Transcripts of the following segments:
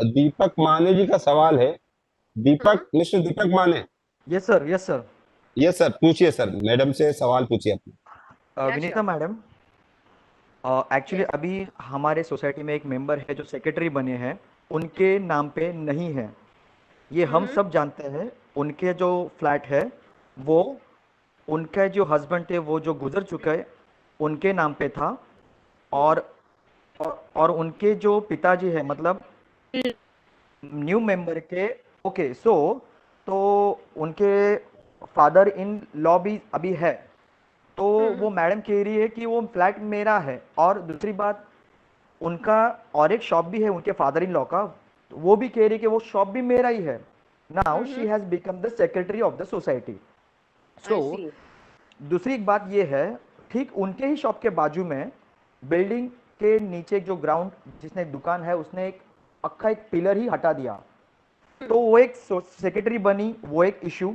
दीपक माने जी का सवाल है। हाँ। दीपक, मिस्टर दीपक माने। Yes sir, yes sir. Yes sir, पूछिए सर, मैडम से सवाल पूछिए अपने। या Vinita sure. Madam, actually yes. अभी हमारे सोसाइटी में एक मेंबर है जो सेक्रेटरी बने हैं, उनके नाम पे नहीं है। ये हम हम्म। सब जानते हैं। उनके जो फ्लैट है वो, उनके जो हस्बैंड थे वो जो गुजर चुके हैं, उनके नाम पे था। और और उनके जो पिताजी है, मतलब न्यू मेंबर के। ओके सो, तो उनके फादर इन लॉ भी अभी है। तो वो हम्म। मैडम कह रही है कि वो फ्लैट मेरा है। और दूसरी बात, उनका और एक शॉप भी है उनके फादर इन लॉ का, तो वो भी कह रही है कि वो शॉप भी मेरा ही है। Now she hmm. Has become the secretary of the society. So I see. दूसरी एक बात ये है, ठीक उनके ही शॉप के बाजू में, बिल्डिंग के नीचे जो ग्राउंड जिसने दुकान है, उसने एक अक्खा एक पिलर ही हटा दिया। तो वो एक सेक्रेटरी बनी, वो एक इशू।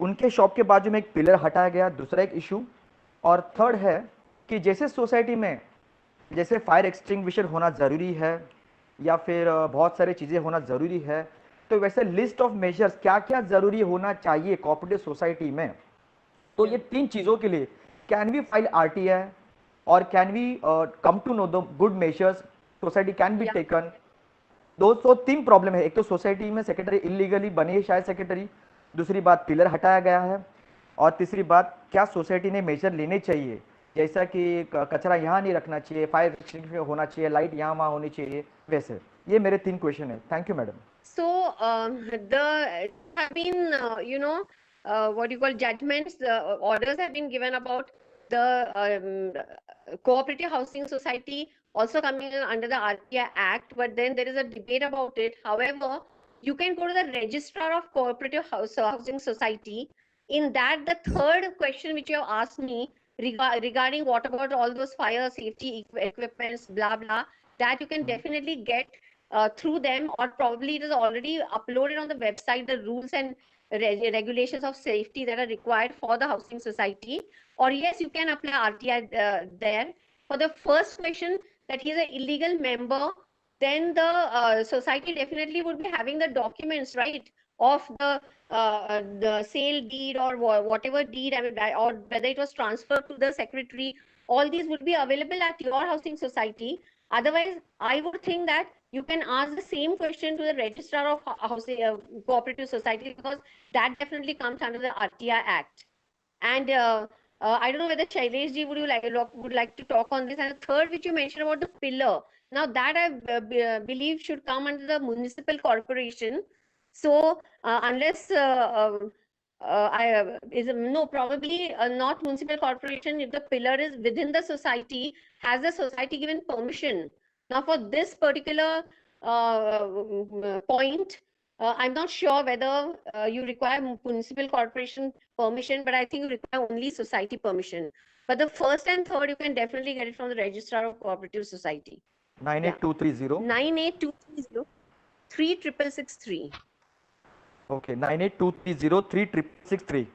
उनके शॉप के बाजू में एक पिलर हटाया गया, दूसरा एक इशू। और थर्ड है कि जैसे सोसाइटी में जैसे फायर एक्सटिंग्विशर होना ज़रूरी है, या फिर बहुत सारी चीज़ें होना ज़रूरी है, तो वैसे लिस्ट ऑफ मेजर्स क्या क्या ज़रूरी होना चाहिए कोऑपरेटिव सोसाइटी में। तो ये तीन चीज़ों के लिए कैन वी फाइल आरटीआई, और can we come to know the good measures society can be या। टेकन। दोस्तों तीन प्रॉब्लम है, एक तो सोसाइटी में सेक्रेटरी इलीगली बनी है शायद सेक्रेटरी, दूसरी बात पिलर हटाया गया है, और तीसरी बात क्या सोसाइटी ने मेजर लेने चाहिए, जैसा कि कचरा यहाँ नहीं रखना चाहिए, फायर एक्सटिंग्विशर होना चाहिए, लाइट यहाँ वहाँ होनी चाहिए, वैसे। ये मेरे तीन क्वेश्चन है। Thank you madam. So, the have been, what you call judgments, orders have been given about the cooperative housing society also coming under the RTI Act, but then there is a debate about it. However, you can go to the registrar of cooperative housing society. In that, the third question which you have asked me regarding what about all those fire safety equipments, blah blah, that you can definitely get through them, or probably it is already uploaded on the website, the rules and regulations of safety that are required for the housing society. Or yes, you can apply RTI there. For the first question, that he is an illegal member, then the society definitely would be having the documents, right, of the sale deed or whatever deed, I mean, or whether it was transferred to the secretary. All these would be available at your housing society. Otherwise, I would think that you can ask the same question to the registrar of housing cooperative society, because that definitely comes under the RTI Act. And I don't know whether Shailesh ji would like to talk on this. And the third, which you mentioned about the pillar, now that I believe should come under the municipal corporation. So unless I is no, probably not municipal corporation. If the pillar is within the society, has the society given permission? Now for this particular point, I'm not sure whether you require municipal corporation permission, but I think you require only society permission. But the first and third, you can definitely get it from the registrar of cooperative society. Nine Yeah. Eight two three zero 98230 36663. Okay, 9823036663।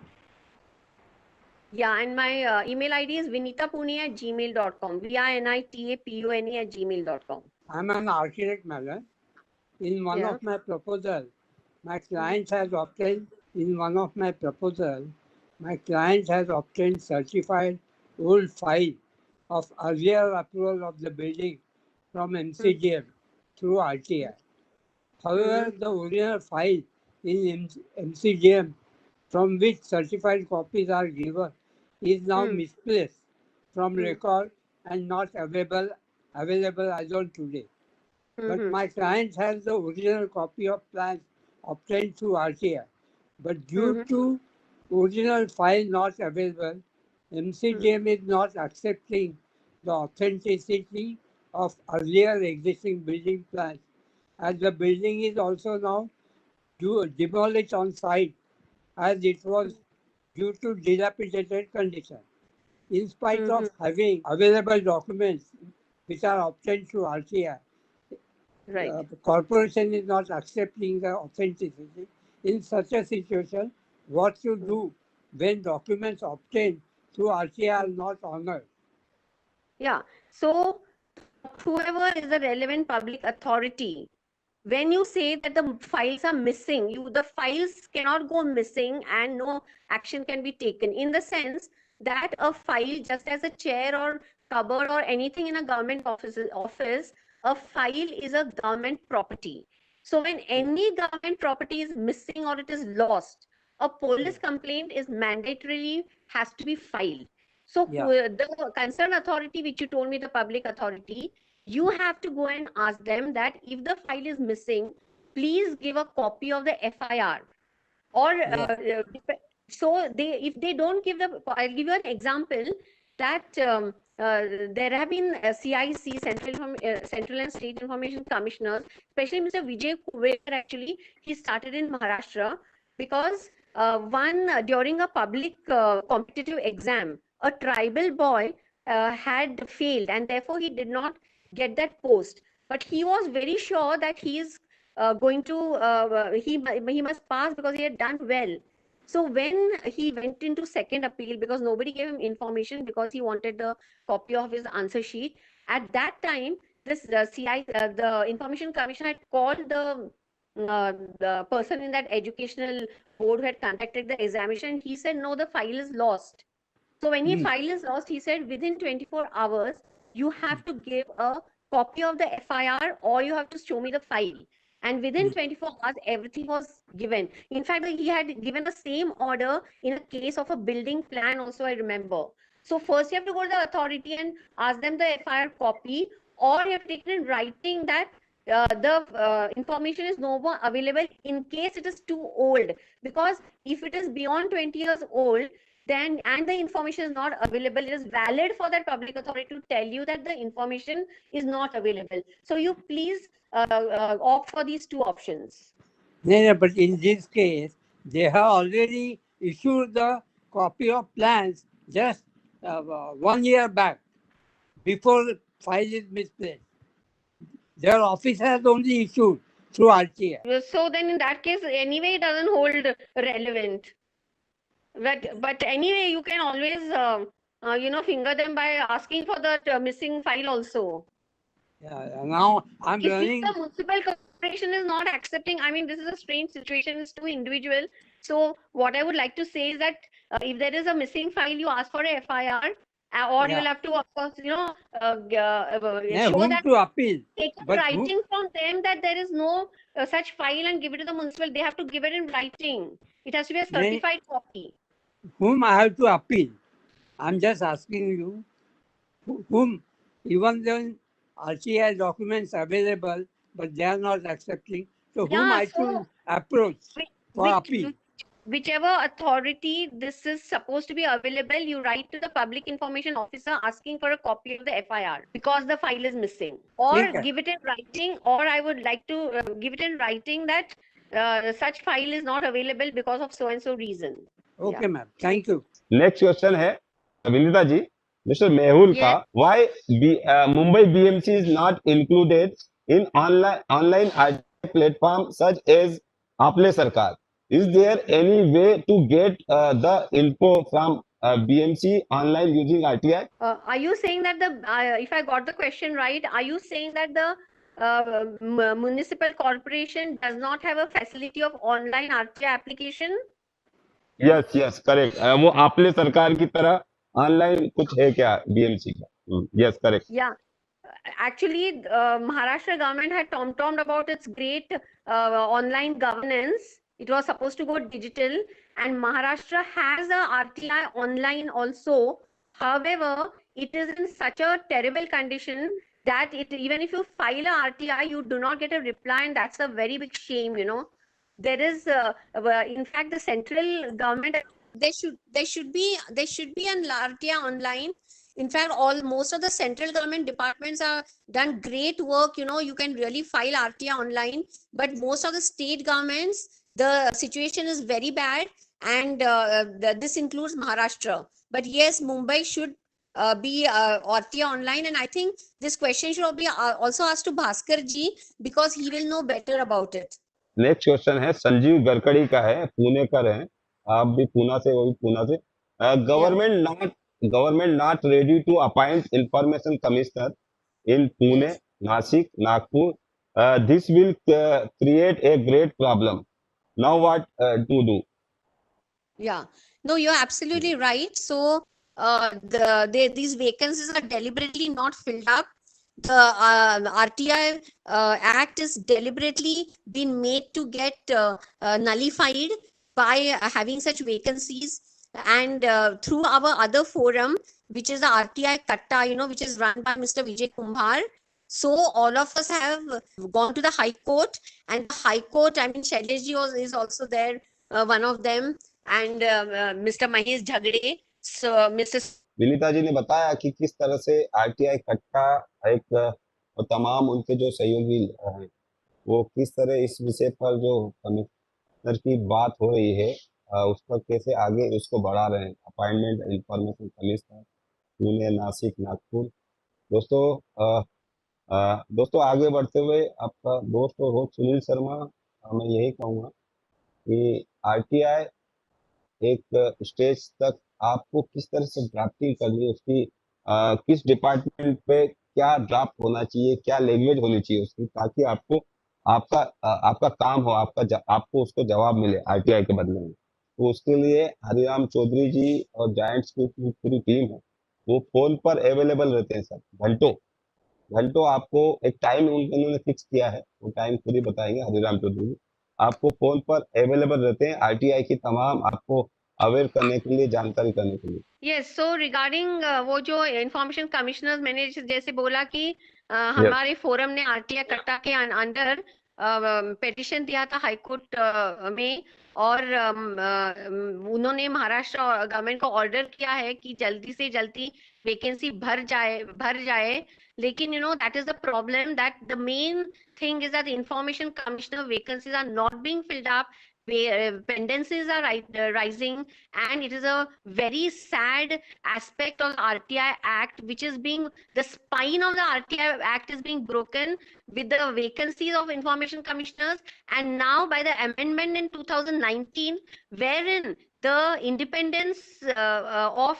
Yeah, and my email ID is vinitapune@gmail.com. vinitapune@gmail.com. I'm an architect, madam. In one Yeah. of my proposal, my client has obtained, in one of my proposal, my client has obtained certified old file of earlier approval of the building from MCGM through RTI. However, the original file in MCGM from which certified copies are given is now misplaced from record and not available as on today. But my client has the original copy of plans obtained through RTI. But due to original file not available, MCGM is not accepting the authenticity of earlier existing building plans, as the building is also now demolished on site as it was due to dilapidated condition. In spite of having available documents which are obtained through RTI, Right. the corporation is not accepting the authenticity. In such a situation, what to do when documents obtained through RTI are not honored? Yeah. So whoever is the relevant public authority when you say that the files are missing, the files cannot go missing and no action can be taken, in the sense that a file, just as a chair or cupboard or anything in a government office, a file is a government property. So when any government property is missing or it is lost, a police complaint is mandatorily has to be filed. So Yeah. the concerned authority, which you told me, the public authority, you have to go and ask them that if the file is missing, please give a copy of the FIR. Or so if they don't give the, I'll give you an example that there have been CIC, Central and State Information Commissioners, especially Mr. Vijay Kuver, actually, he started in Maharashtra because during a public competitive exam, a tribal boy had failed and therefore he did not get that post. But he was very sure that he is going to, he must pass because he had done well. So when he went into second appeal, because nobody gave him information because he wanted the copy of his answer sheet, at that time, this the Information Commission had called the person in that educational board who had conducted the examination. He said, no, the file is lost. So when he file is lost, he said within 24 hours, you have to give a copy of the FIR or you have to show me the file. And within 24 hours, everything was given. In fact, he had given the same order in a case of a building plan also, I remember. So first you have to go to the authority and ask them the FIR copy, or you have taken in writing that the information is no more available in case it is too old. Because if it is beyond 20 years old, then and the information is not available, it is valid for that public authority to tell you that the information is not available. So you please opt for these two options. No, but in this case, they have already issued the copy of plans just 1 year back, before the file is misplaced. Their office has only issued through RTI. So then in that case, anyway, it doesn't hold relevant. But anyway, you can always, finger them by asking for the missing file also. Yeah, now I'm If learning. the municipal corporation is not accepting, I mean, this is a strange situation, it's too individual. So what I would like to say is that if there is a missing file, you ask for a FIR, or Yeah. you'll have to, of course, Now, show whom that, to appeal? take a But writing from them that there is no such file and give it to the municipal. They have to give it in writing. It has to be a Then- certified copy. Whom I have to appeal? I'm just asking you, whom, even then RTI documents available, but they are not accepting. So whom Yeah, I so should approach for which- appeal? whichever authority this is supposed to be available, you write to the public information officer asking for a copy of the FIR because the file is missing, or Okay. give it in writing, or I would like to give it in writing that such file is not available because of so and so reason. Okay, ma'am. Thank you. Next question है Vinita ji, mister Mehul का, why Mumbai BMC is not included in online RTI platform such as Aaple Sarkar? Is there any way to get the info from BMC online using RTI? Are you saying that if I got the question right, are you saying that the municipal corporation does not have a facility of online RTI application? Yes yes correct, वो आपले सरकार की तरह online कुछ है क्या BMC का? Yes correct. Yeah, actually, Maharashtra government had tom-tommed about its great online governance. It was supposed to go digital, and Maharashtra has a RTI online also. However, it is in such a terrible condition that even if you file a RTI, you do not get a reply, and that's a very big shame. There is, in fact, the central government. There should be an RTI online. In fact, most of the central government departments are done great work. You can really file RTI online, but most of the state governments, the situation is very bad, and this includes Maharashtra. But yes, Mumbai should be RTI online, and I think this question should be also asked to Bhaskar ji because he will know better about it. Next question है संजीव गडकरी का है, पुणे का है, आप भी पूना से, वो भी पूना से. Government not ready to appoint information commissioner in Pune, Nashik, Nagpur this will create a great problem. Now what to do? Yeah, no, you're absolutely right. So, these vacancies are deliberately not filled up. The RTI Act is deliberately been made to get nullified by having such vacancies. And through our other forum, which is the RTI Katta, which is run by Mr. Vijay Kumbhar. So all of us have gone to the High Court, and the High Court, I mean, Shailesh is also there, one of them, and Mr. Mahesh Jhagde. So Mr. Vinita ji ने बताया कि किस तरह से RTI कट्टा एक और तमाम उनके जो सहयोगी हैं वो किस तरह इस विषय पर जो कमिश्नर की बात हो रही है उस पर कैसे आगे उसको बढ़ा रहे हैं। Appointment information commissioner Pune, Nashik, Nagpur. दोस्तों दोस्तों आगे बढ़ते हुए आपका दोस्त और होस्ट सुनील शर्मा, मैं यही कहूँगा कि आरटीआई एक स्टेज तक आपको किस तरह से ड्राफ्टिंग करनी है उसकी, किस डिपार्टमेंट पे क्या ड्राफ्ट होना चाहिए, क्या लैंग्वेज होनी चाहिए उसकी, ताकि आपको आपका काम हो, आपको उसको जवाब मिले आरटीआई के बदले में। तो उसके लिए हरिराम चौधरी जी और जायंट्स की पूरी टीम है, वो फोन पर अवेलेबल रहते हैं सर, घंटों घंटों। आपको एक टाइम उन्होंने फिक्स किया है, वो टाइम खुद ही बताएंगे हरिराम चौधरी जी। आपको फोन पर अवेलेबल रहते हैं आरटीआई की तमाम आपको अवेयर करने के लिए, जानकारी करने के लिए। यस, सो रिगार्डिंग वो जो इंफॉर्मेशन कमिश्नर, मैंने जैसे बोला कि हमारे फोरम ने आरटीआई कट्टा के अंडर पिटिशन दिया था हाई कोर्ट में, और उन्होंने महाराष्ट्र गवर्नमेंट को ऑर्डर किया है कि जल्दी से जल्दी वैकेंसी भर जाए। लेकिन that is the problem, that the main thing is that the information commissioner vacancies are not being filled up, pendencies are rising, and it is a very sad aspect of the RTI Act, which is being, the spine of the RTI Act is being broken with the vacancies of information commissioners. And now by the amendment in 2019, wherein the independence of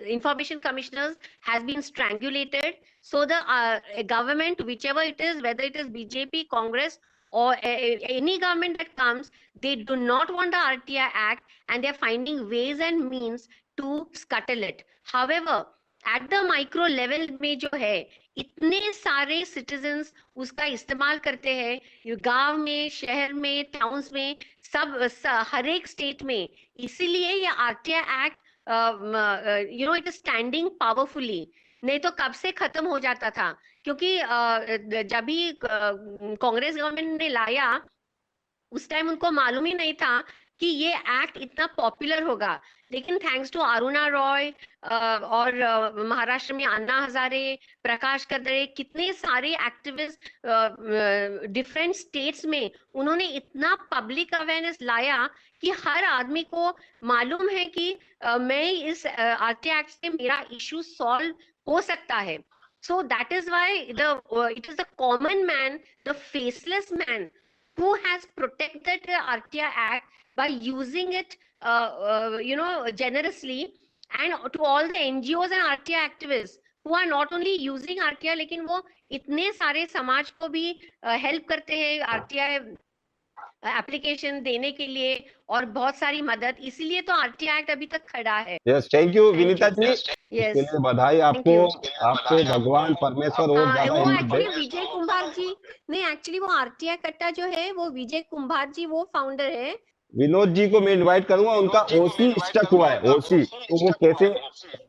information commissioners has been strangulated. So the government, whichever it is, whether it is BJP, Congress, or any government that comes, they do not want the RTI Act, and they're finding ways and means to scuttle it. However, at the micro level में जो है, इतने सारे citizens उसका इस्तेमाल करते हैं, गांव में, शहर में, टाउन्स में, सब हर एक स्टेट में। इसीलिए ये RTI Act it is standing powerfully, नहीं तो कब से खत्म हो जाता था। क्योंकि जब भी कांग्रेस गवर्नमेंट ने लाया, उस टाइम उनको मालूम ही नहीं था कि ये एक्ट इतना पॉपुलर होगा। लेकिन थैंक्स टू अरुणा रॉय और महाराष्ट्र में अन्ना हजारे, प्रकाश कदरे, कितने सारे एक्टिविस्ट डिफरेंट स्टेट्स में, उन्होंने इतना पब्लिक अवेयरनेस लाया कि हर आदमी को मालूम है कि मैं इस आरटीआई एक्ट से मेरा इशू सॉल्व हो सकता है। So that is why it is the common man, the faceless man, who has protected the RTI Act by using it, generously, and to all the NGOs and RTI activists who are not only using RTI, लेकिन वो इतने सारे समाज को भी help करते हैं RTI application देने के लिए, और बहुत सारी मदद। इसीलिए तो आरटीआई एक्ट अभी तक खड़ा है। Yes, thank you Vinita ji, इसके लिए बधाई आपको। आपको भगवान परमेश्वर और ज्यादा वो हिम्मत दे। एक्चुअली विजय कुंभार जी नहीं, एक्चुअली वो आरटीआई कट्टा जो है वो विजय कुंभार जी वो फाउंडर है। विनोद जी को मैं इनवाइट करूंगा, उनका ओसी स्टक हुआ है, ओसी, तो वो कैसे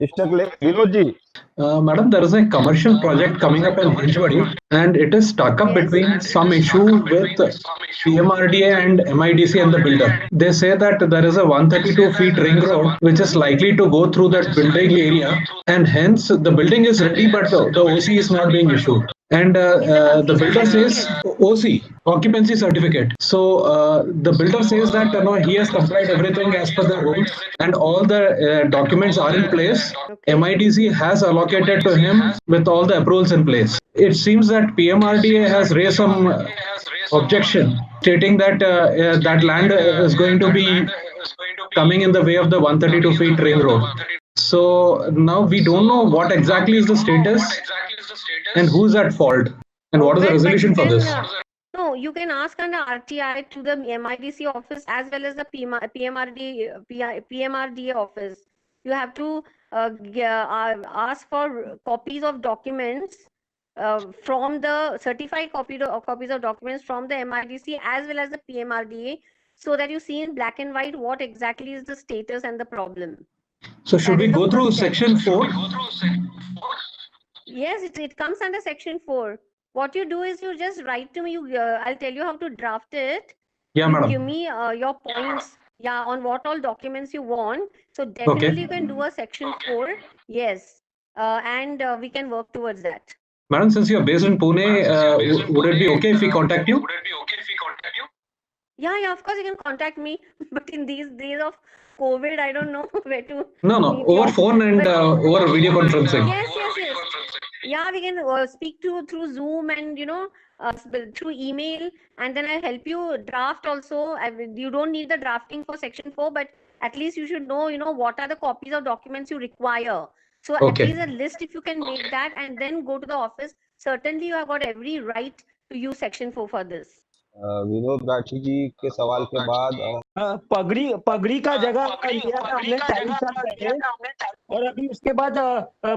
स्टक ले। Vinod ji. Madam, there is a commercial project coming up in Hinjwadi, and it is stuck up between some issue with PMRDA and MIDC and the builder. They say that there is a 132 feet ring road which is likely to go through that building area, and hence the building is ready, but the OC is not being issued. And the builder says OC, occupancy certificate. So the builder says that he has complied everything as per the rules and all the documents are in place. MIDC has allocated to him with all the approvals in place. It seems that PMRDA has raised some objection, stating that that land is going to be coming in the way of the 132 feet ring road. So now we don't know what exactly is the status and who's at fault. And what is the Well, but you resolution for can, this? no, you can ask under RTI to the MIDC office as well as the PMRDA office. You have to ask for copies of documents from the certified copies of documents from the MIDC as well as the PMRDA, so that you see in black and white what exactly is the status and the problem. So should That we is the go through first step. section 4? Yes, it comes under section 4. What you do is you just write to me. I'll tell you how to draft it. Yeah, You madam. give me your points, yeah, on what all documents you want. So definitely you can do a section 4. Yes, and we can work towards that. Madam, since you are based in Pune, would it be okay if we contact you? Yeah, of course you can contact me. But in these days of COVID, I don't know where to. No, meet over you. phone and But over video conferencing. yes. Yeah, we can speak through Zoom and through email, and then I'll help you draft also. You don't need the drafting for section 4, but at least you should know what are the copies of documents you require. So at Okay. least a list, if you can make that and then go to the office, certainly you have got every right to use section 4 for this. Vinod Rathi जी के सवाल के बाद पगड़ी का जगह लिया था हमने 4.5 साल पहले, और अभी उसके बाद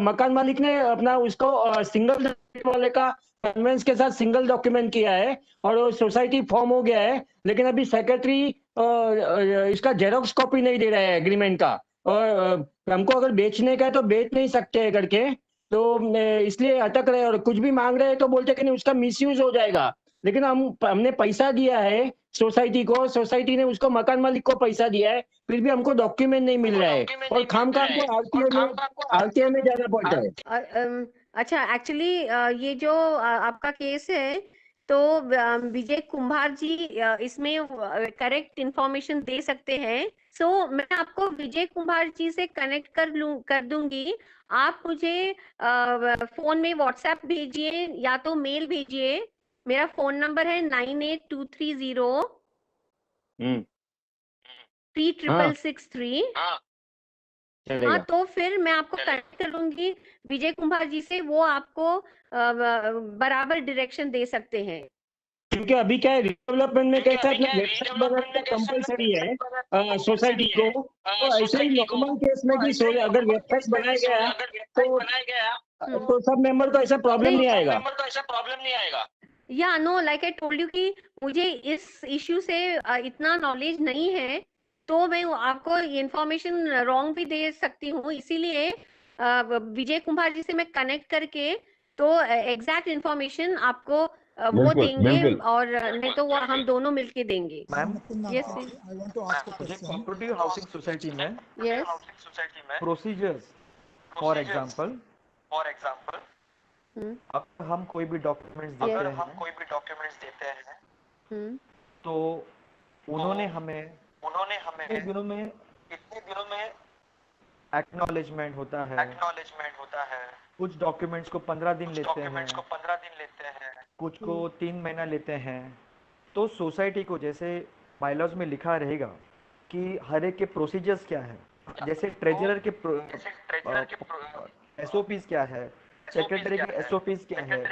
मकान मालिक ने अपना उसको सिंगल वाले का कन्वेंस के साथ सिंगल डॉक्यूमेंट किया है और वो सोसाइटी फॉर्म हो गया है, लेकिन अभी सेक्रेटरी इसका जेरोक्स कॉपी नहीं दे रहा है एग्रीमेंट का, और हमको अगर बेचने का है तो बेच नहीं सकते है करके, तो इसलिए अटक रहे, और कुछ भी मांग रहे हैं तो बोलते कि नहीं उसका मिसयूज हो जाएगा। लेकिन हमने पैसा दिया है सोसाइटी को, सोसाइटी ने उसको मकान मालिक को पैसा दिया है, फिर भी हमको डॉक्यूमेंट नहीं मिल रहा है, और खामखा हमको आरटीआई में जाना पड़ता है। अच्छा, एक्चुअली ये जो आपका केस है, तो विजय कुंभार जी इसमें करेक्ट इंफॉर्मेशन दे सकते हैं। सो मैं आपको विजय कुंभार जी से कनेक्ट कर दूंगी। आप मुझे फोन में व्हाट्सएप भेजिए या तो मेल भेजिए। मेरा फोन नंबर है 982303 3663। हाँ, तो फिर मैं आपको कनेक्ट करूंगी विजय कुंभार जी से, वो आपको बराबर डायरेक्शन दे सकते हैं। क्योंकि अभी क्या है, रिडेवलपमेंट में कैसा है, वेबसाइट बनाना कंपलसरी है सोसाइटी को, तो ऐसे ही नॉर्मल केस में भी अगर वेबसाइट बनाया गया तो सब मेंबर को ऐसा प्रॉब्लम नहीं आएगा। या no, like I told you कि मुझे इस इश्यू से इतना नॉलेज नहीं है, तो मैं आपको इंफॉर्मेशन रॉन्ग भी दे सकती हूँ, इसीलिए विजय कुंभार जी से मैं कनेक्ट करके तो एग्जैक्ट इंफॉर्मेशन आपको वो देंगे, और नहीं तो वो हम दोनों मिलके देंगे। Ma'am, yes, I want to ask a question. Cooperative housing society में यस, प्रोसीजर्स, फॉर एग्जांपल अगर हम कोई भी डॉक्यूमेंट्स देते हैं, तो उन्होंने हमें कितने दिनों में एक्नॉलेजमेंट होता है, कुछ डॉक्यूमेंट्स को 15 दिन लेते हैं, कुछ को 3 महीना लेते हैं। तो सोसाइटी को जैसे बायलॉज में लिखा रहेगा कि हर एक के प्रोसीजर्स क्या है, जैसे ट्रेजरर के एसओपीज क्या है, सेक्रेटरी के एसओपीज क्या है,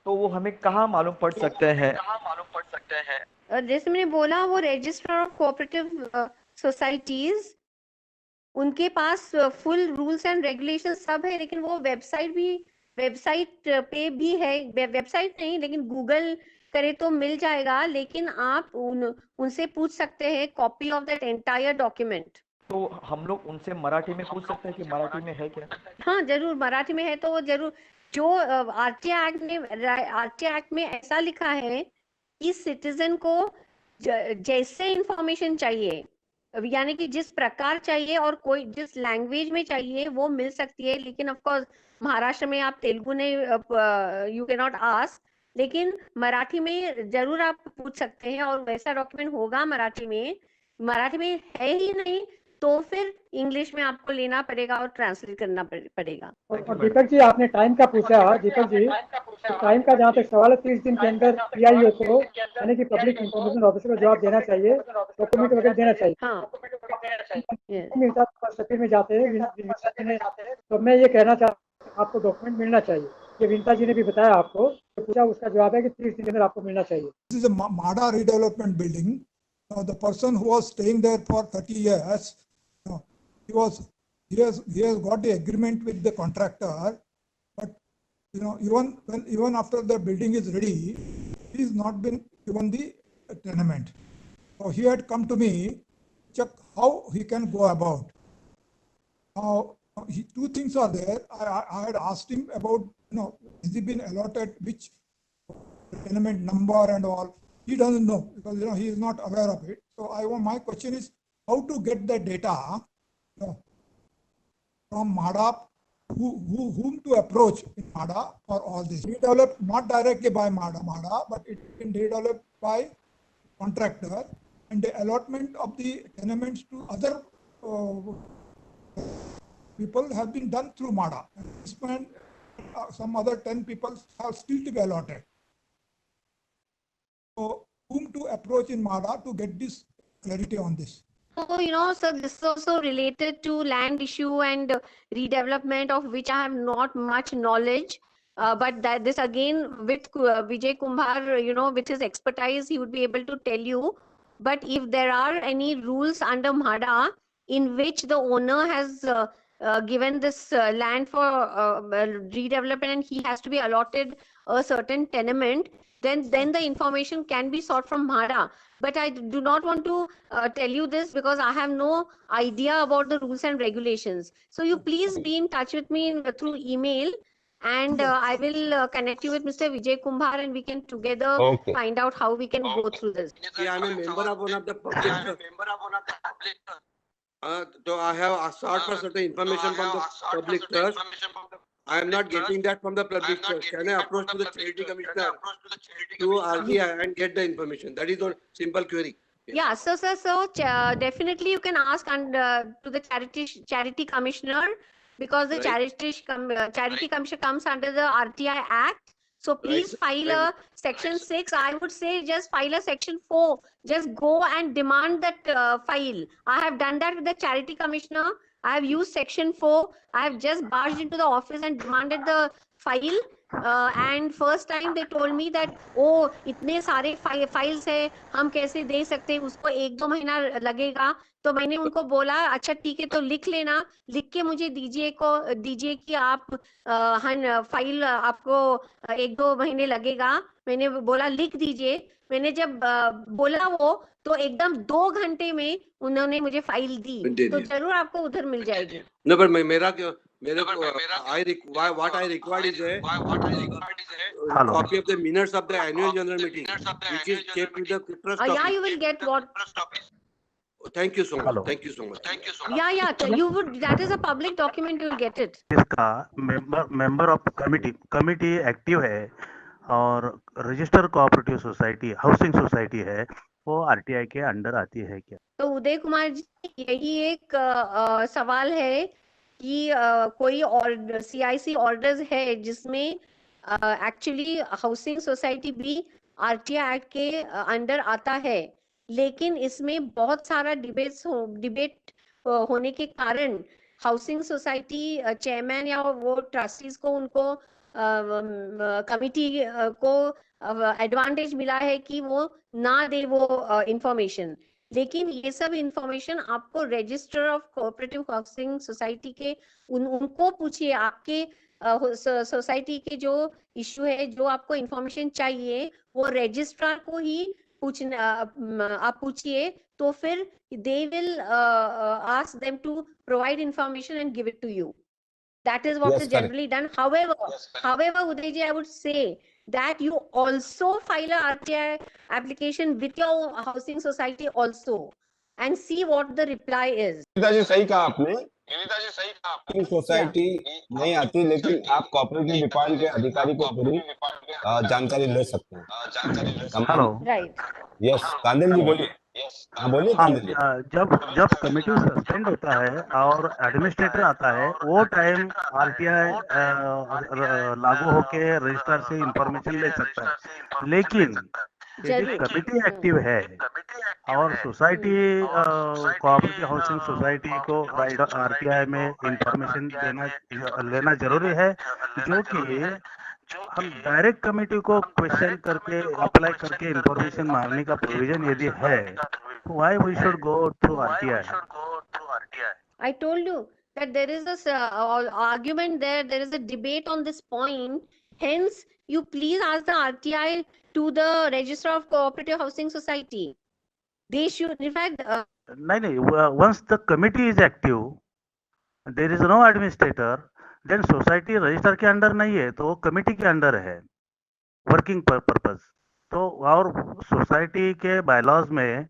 तो वो हमें कहाँ मालूम पड़ सकते हैं? जैसे मैंने बोला, वो रजिस्ट्रार ऑफ कोऑपरेटिव सोसाइटीज, उनके पास फुल रूल्स एंड रेगुलेशन सब है, लेकिन वो वेबसाइट पे भी है, वेबसाइट नहीं लेकिन गूगल करे तो मिल जाएगा, लेकिन आप उनसे पूछ सकते हैं copy of that entire document. तो हम लोग उनसे मराठी में पूछ सकते हैं कि मराठी में है क्या? हाँ जरूर, मराठी में है तो वो जरूर, जो आरटीआई एक्ट में ऐसा लिखा है कि सिटीजन को जैसे इंफॉर्मेशन चाहिए, यानी कि जिस प्रकार चाहिए और कोई जिस लैंग्वेज में चाहिए वो मिल सकती है, लेकिन ऑफ कोर्स महाराष्ट्र में आप तेलुगु ने यू कैन नॉट आस्क, लेकिन मराठी में जरूर आप पूछ सकते हैं, और वैसा डॉक्यूमेंट होगा मराठी में है ही नहीं तो फिर इंग्लिश में आपको लेना पड़ेगा और ट्रांसलेट करना पड़ेगा। और दीपक जी, आपने टाइम का पूछा, दीपक जी, तो टाइम का जहाँ तक सवाल है, 30 दिन के अंदर पीआईओ को, यानी कि पब्लिक इंफॉर्मेशन ऑफिसर को जवाब देना चाहिए, डॉक्यूमेंट वगैरह देना चाहिए। हाँ, सफीर में जाते हैं, तो मैं ये कहना चाहता हूँ आपको डॉक्यूमेंट मिलना चाहिए। ये विनीता जी ने भी बताया आपको, तो पूछा, उसका जवाब है कि 30 दिन के अंदर आपको मिलना चाहिए। This is a MADA redevelopment building. Now the person who was staying there for 30 years, he has got the agreement with the contractor, but even after the building is ready, he has not been given the tenement. So he had come to me, check how he can go about. Now, two things are there. I had asked him about, has he been allotted which tenement number and all. He doesn't know because he is not aware of it. So my question is how to get the data from MADA, whom to approach in MADA for all this. Redeveloped not directly by MADA, but it been redeveloped by contractor, and the allotment of the tenements to other people have been done through MADA. And some other 10 people have still to be allotted. So whom to approach in MADA to get this clarity on this? So, so this is also related to land issue and redevelopment, of which I have not much knowledge. But that this again with Vijay Kumbhar, with his expertise, he would be able to tell you. But if there are any rules under MHADA in which the owner has given this land for redevelopment and he has to be allotted a certain tenement, then the information can be sought from MHADA. But I do not want to tell you this because I have no idea about the rules and regulations. So you please be in touch with me through email, and I will connect you with Mr. Vijay Kumbhar, and we can together Okay. find out how we can go through this. I'm a member of one of the public. So I have sought for certain information from the public trust. I am not getting that from the public trust. Can I approach to the charity commissioner to RTI and get the information? That is a simple query. Yeah, so definitely you can ask to the charity commissioner, because the Right. charity commissioner comes under the RTI Act. So please file a section 6. I would say just file a section 4. Just go and demand that file. I have done that with the charity commissioner. I have used section 4. I have just barged into the office and demanded the file. And first time they told me that इतने सारे files है, हम कैसे दे सकते हैं, उसको 1-2 महीना लगेगा. तो मैंने उनको बोला अच्छा ठीक है, तो लिख लेना, लिख के मुझे दीजिए कि आप फाइल आपको 1-2 महीने लगेगा. मैंने बोला लिख दीजिए. मैंने जब बोला वो, तो एकदम 2 घंटे में उन्होंने मुझे फाइल दी. तो जरूर आपको उधर मिल जाएगी. No, but what I required is a copy of the minutes of the annual general meeting, which is kept with the trust Yeah, office. you will get what. Thank you so much. Hello. Thank you so much. Yeah, you would. That is a public document. You will get it. इसका member of committee active है और register cooperative society housing society है, वो RTI के under आती है क्या? तो उदय कुमार जी, यही एक सवाल है कि कोई और सीआईसी ऑर्डर्स है जिसमें एक्चुअली हाउसिंग सोसाइटी भी आरटीआई एक्ट के अंडर आता है, लेकिन इसमें बहुत सारा डिबेट होने के कारण हाउसिंग सोसाइटी चेयरमैन या वो ट्रस्टीज को, उनको कमिटी को एडवांटेज मिला है कि वो ना दे वो इंफॉर्मेशन. लेकिन ये सब इंफॉर्मेशन आपको register of cooperative housing society के उनको पूछिए. आपके सोसाइटी के जो इशू है, जो आपको इंफॉर्मेशन चाहिए, वो रजिस्ट्रार को ही आप पूछिए, तो फिर they will ask them to provide information and give it to you. That is what Yes, is correct. generally done. However, Udayji, I would say that you also file a RTI application with your housing society also and see what the reply is. Vinita ji सही कहा आपने. Society नहीं आती, लेकिन आप cooperative department के अधिकारी को पूरी जानकारी ले सकते हैं. हेलो. Right. यस, कांदेल जी बोलिए. हाँ बोलिए हाँ, कांदेल जी. जब कमिटी सस्पेंड होता है और एडमिनिस्ट्रेटर आता है, वो टाइम आरटीआई लागू होके रजिस्ट्रार से इंफॉर्मेशन ले सकता है. लेकिन यदि कमिटी एक्टिव है और सोसाइटी कोऑपरेटिव हाउसिंग सोसाइटी को आरटीआई में इंफॉर्मेशन लेना जरूरी है, जो कि हम डायरेक्ट कमेटी को क्वेश्चन करके अप्लाई करके इंफॉर्मेशन मांगने का प्रोविजन यदि है, why we should go through RTI? I told you that there is this argument there. There is a debate on this point. Hence, you please ask the RTI to the Registrar of Cooperative Housing Society. They should, in fact, नहीं, once the committee is active, there is no administrator, then society register के under नहीं है, तो वो committee के under है, working purpose. तो और सोसाइटी के बायलॉज में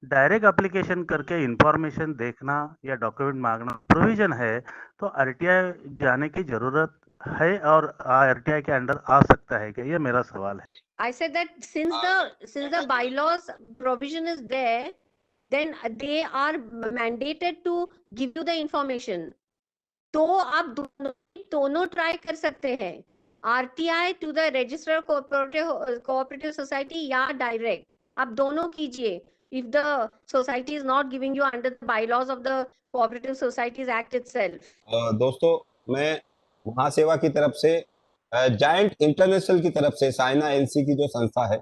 डायरेक्ट एप्लीकेशन करके इंफॉर्मेशन देखना या डॉक्यूमेंट मांगना प्रोविजन है, तो आरटीआई जाने की जरूरत है और आरटीआई के अंडर आ सकता है क्या, ये मेरा सवाल है। I said that since the bylaws provision is there, then they are mandated to give you the information. तो आप दोनों ट्राई कर सकते हैं, RTI to the register cooperative society या डायरेक्ट, आप दोनों कीजिए। If the society is not giving you under the bylaws of the Cooperative Societies Act itself. दोस्तों, मैं महासेवा की तरफ से, जायंट इंटरनेशनल की तरफ से, साइना एलसी की जो संस्था है,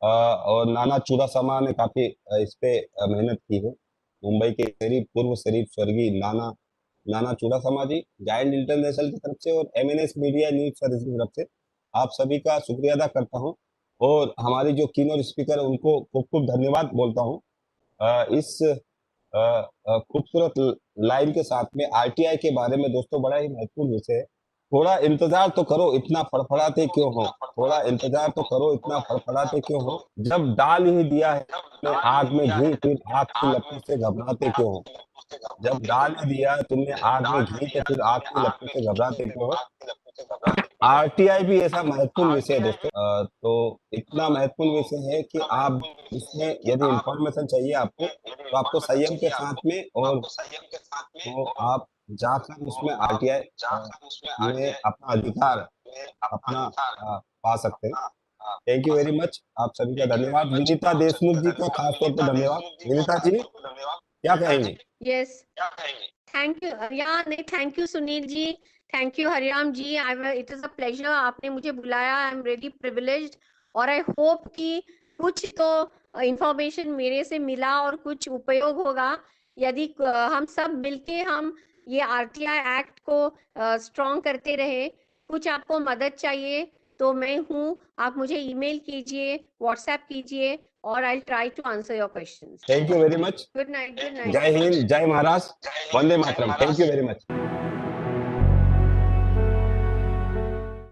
और नाना चुरासमा ने काफी इस पे मेहनत की है। मुंबई के पूर्व शरीफ स्वर्गीय नाना चुरासमा जी, जायंट इंटरनेशनल की तरफ से और एमएनएस मीडिया न्यूज सर्विस की तरफ से आप सभी का शुक्रिया अदा करता हूं, और हमारी जो कीनोट स्पीकर है उनको खूब खूब धन्यवाद बोलता हूं। इस खूबसूरत लाइन के साथ में आरटीआई के बारे में दोस्तों बड़ा ही महत्वपूर्ण विषय है। थोड़ा इंतजार तो करो, इतना फड़फड़ाते क्यों हो? थोड़ा इंतजार तो करो, इतना फड़फड़ाते क्यों हो? जब डाल ही दिया है आग में घी, फिर आग की लपटों से घबराते क्यों हो? जब डाल ही दिया तुमने आग में घी, तो फिर आग की लपटों से घबराते क्यों हो? आरटीआई भी ऐसा महत्वपूर्ण विषय है दोस्तों। तो इतना महत्वपूर्ण विषय है कि आप इसमें यदि इंफॉर्मेशन चाहिए आपको, तो आपको संयम के साथ में, और तो आप जाकर उसमें आरटीआई में अपना अधिकार पा सकते हैं। थैंक यू वेरी मच, आप सभी का धन्यवाद। विनीता देशमुख जी का खास तौर पर धन्यवाद। विनीता जी क्या कहेंगे? Yes, thank you. Yeah, नहीं, thank you Sunil ji, thank you Hariram ji. It is a pleasure, आपने मुझे बुलाया। I am really privileged, और I hope कि कुछ तो इंफॉर्मेशन मेरे से मिला और कुछ उपयोग होगा। यदि हम सब मिलके हम ये आरटीआई एक्ट को स्ट्रॉन्ग करते रहे, कुछ आपको मदद चाहिए तो मैं हूँ, आप मुझे ईमेल कीजिए, व्हाट्सएप कीजिए, और I try to answer your questions. Thank you very much. Good night. जय हिंद, जय महाराष्ट्र, वंदे मातरम। Thank you very much.